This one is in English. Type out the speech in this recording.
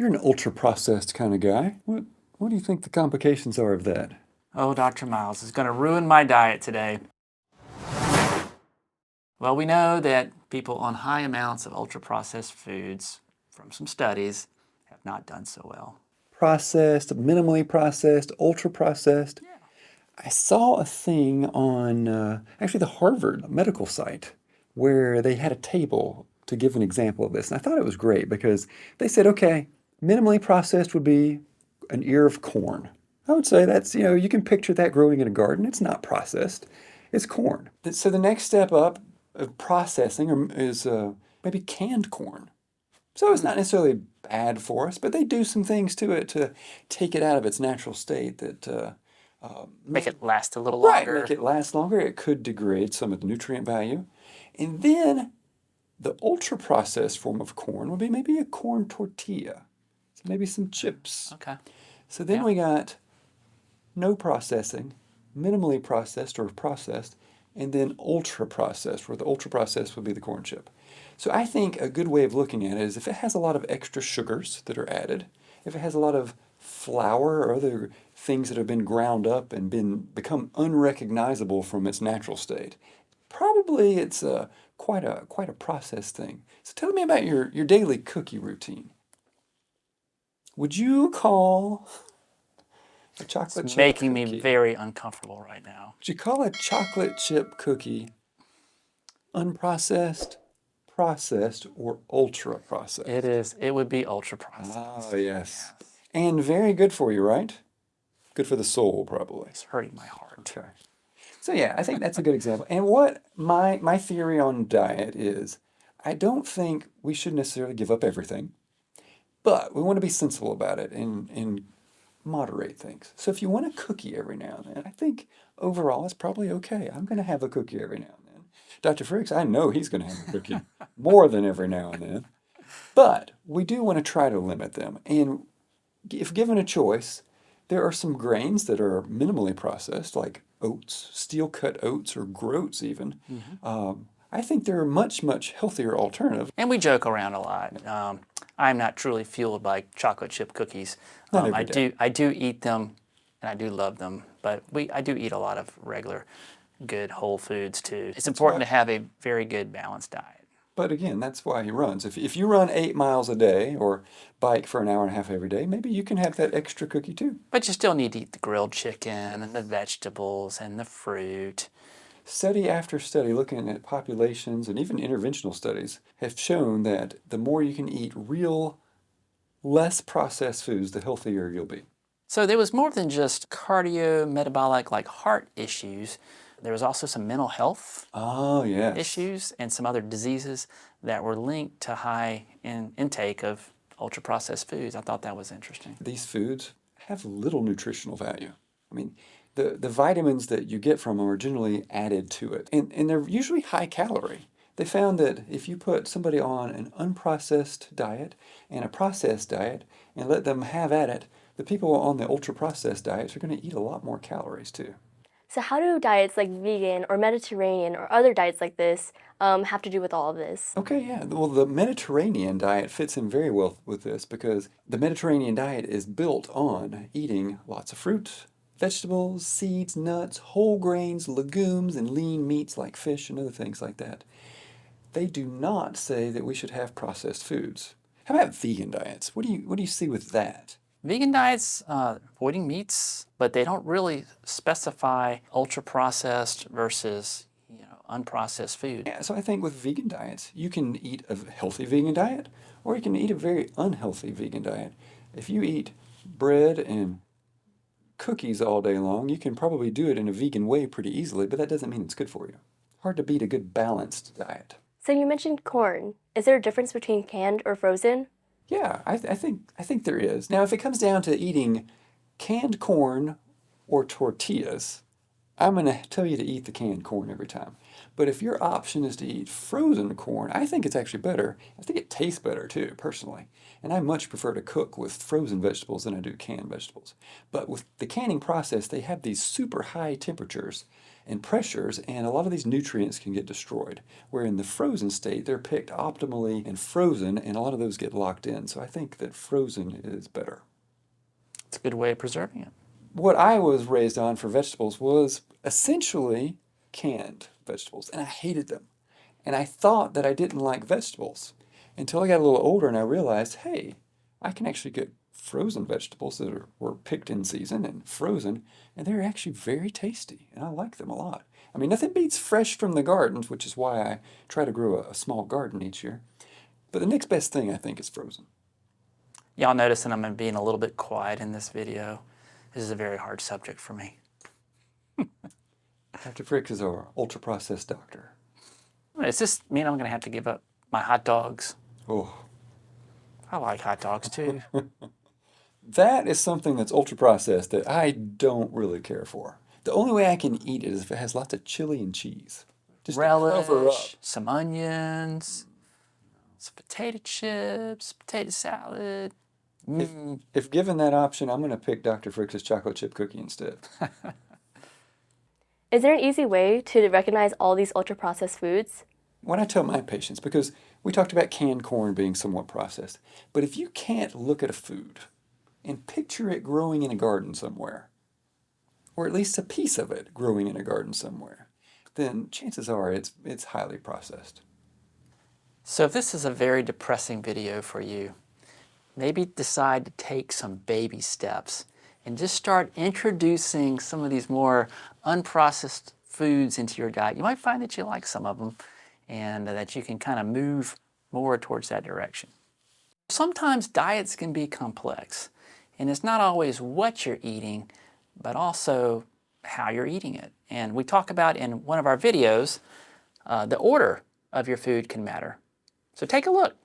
You're an ultra-processed kind of guy. What do you think the complications are of that? Oh, Dr. Miles is going to ruin my diet today. Well, we know that people on high amounts of ultra-processed foods, from some studies, have not done so well. Processed, minimally processed, ultra-processed. Yeah. I saw a thing on actually the Harvard medical site where they had a table to give an example of this. And I thought it was great because they said, okay, minimally processed would be an ear of corn. I would say that's, you can picture that growing in a garden. It's not processed, it's corn. So the next step up of processing is maybe canned corn. So it's not necessarily bad for us, but they do some things to it to take it out of its natural state that Make it last a little right, longer. make it last longer. It could degrade some of the nutrient value. And then the ultra-processed form of corn would be maybe a corn tortilla. So maybe some chips. Okay. So then Yeah. we got no processing, minimally processed or processed, and then ultra-processed, where the ultra-processed would be the corn chip. So I think a good way of looking at it is if it has a lot of extra sugars that are added, if it has a lot of flour or other things that have been ground up and become unrecognizable from its natural state, probably it's quite a processed thing. So tell me about your daily cookie routine. Would you call a chocolate It's chip making me cookie? very uncomfortable right now. Would you call a chocolate chip cookie unprocessed, processed, or ultra processed? It would be ultra-processed. Oh, yes. And very good for you, right? Good for the soul, probably. It's hurting my heart. Okay. So yeah, I think that's a good example. And what my theory on diet is, I don't think we should necessarily give up everything, but we want to be sensible about it and moderate things. So if you want a cookie every now and then, I think overall it's probably okay. I'm going to have a cookie every now and then. Dr. Fricks, I know he's going to have a cookie more than every now and then. But we do want to try to limit them. And if given a choice, there are some grains that are minimally processed, like oats, steel-cut oats or groats even. I think they're a much, much healthier alternative. And we joke around a lot. I'm not truly fueled by chocolate chip cookies. Not every day. I do eat them, and I do love them. But I do eat a lot of regular, good whole foods too. It's important to have a very good balanced diet. But again, that's why he runs. If you run 8 miles a day or bike for an hour and a half every day, maybe you can have that extra cookie too. But you still need to eat the grilled chicken and the vegetables and the fruit. Study after study looking at populations and even interventional studies have shown that the more you can eat real, less processed foods, the healthier you'll be. So there was more than just cardiometabolic, like heart issues. There was also some mental health Oh, yes. issues and some other diseases that were linked to high intake of ultra-processed foods. I thought that was interesting. These foods have little nutritional value. I mean, the vitamins that you get from them are generally added to it, and they're usually high calorie. They found that if you put somebody on an unprocessed diet and a processed diet and let them have at it, the people on the ultra-processed diets are going to eat a lot more calories too. So how do diets like vegan or Mediterranean or other diets like this have to do with all of this? Okay, yeah. Well, the Mediterranean diet fits in very well with this because the Mediterranean diet is built on eating lots of fruit, vegetables, seeds, nuts, whole grains, legumes, and lean meats like fish and other things like that. They do not say that we should have processed foods. How about vegan diets? What do you see with that? Vegan diets, avoiding meats, but they don't really specify ultra-processed versus unprocessed food. Yeah, so I think with vegan diets, you can eat a healthy vegan diet or you can eat a very unhealthy vegan diet. If you eat bread and cookies all day long, you can probably do it in a vegan way pretty easily, but that doesn't mean it's good for you. Hard to beat a good balanced diet. So you mentioned corn. Is there a difference between canned or frozen? Yeah, I think there is. Now, if it comes down to eating canned corn or tortillas, I'm going to tell you to eat the canned corn every time. But if your option is to eat frozen corn, I think it's actually better. I think it tastes better too, personally. And I much prefer to cook with frozen vegetables than I do canned vegetables. But with the canning process, they have these super high temperatures and pressures, and a lot of these nutrients can get destroyed. Where in the frozen state, they're picked optimally and frozen, and a lot of those get locked in. So I think that frozen is better. It's a good way of preserving it. What I was raised on for vegetables was essentially canned vegetables, and I hated them. And I thought that I didn't like vegetables until I got a little older and I realized, hey, I can actually get frozen vegetables that were picked in season and frozen, and they're actually very tasty, and I like them a lot. I mean, nothing beats fresh from the gardens, which is why I try to grow a small garden each year. But the next best thing, I think, is frozen. Y'all notice that I'm being a little bit quiet in this video. This is a very hard subject for me. Dr. Frick is our ultra-processed doctor. Does this mean I'm going to have to give up my hot dogs? Oh, I like hot dogs too. that is something that's ultra-processed that I don't really care for. The only way I can eat it is if it has lots of chili and cheese. Just to cover up. Relish, some onions, some potato chips, potato salad. If given that option, I'm going to pick Dr. Frick's chocolate chip cookie instead. Is there an easy way to recognize all these ultra-processed foods? When I tell my patients, because we talked about canned corn being somewhat processed, but if you can't look at a food and picture it growing in a garden somewhere, or at least a piece of it growing in a garden somewhere, then chances are it's highly processed. So if this is a very depressing video for you, maybe decide to take some baby steps and just start introducing some of these more unprocessed foods into your diet. You might find that you like some of them and that you can kind of move more towards that direction. Sometimes diets can be complex, and it's not always what you're eating, but also how you're eating it. And we talk about in one of our videos, the order of your food can matter. So take a look.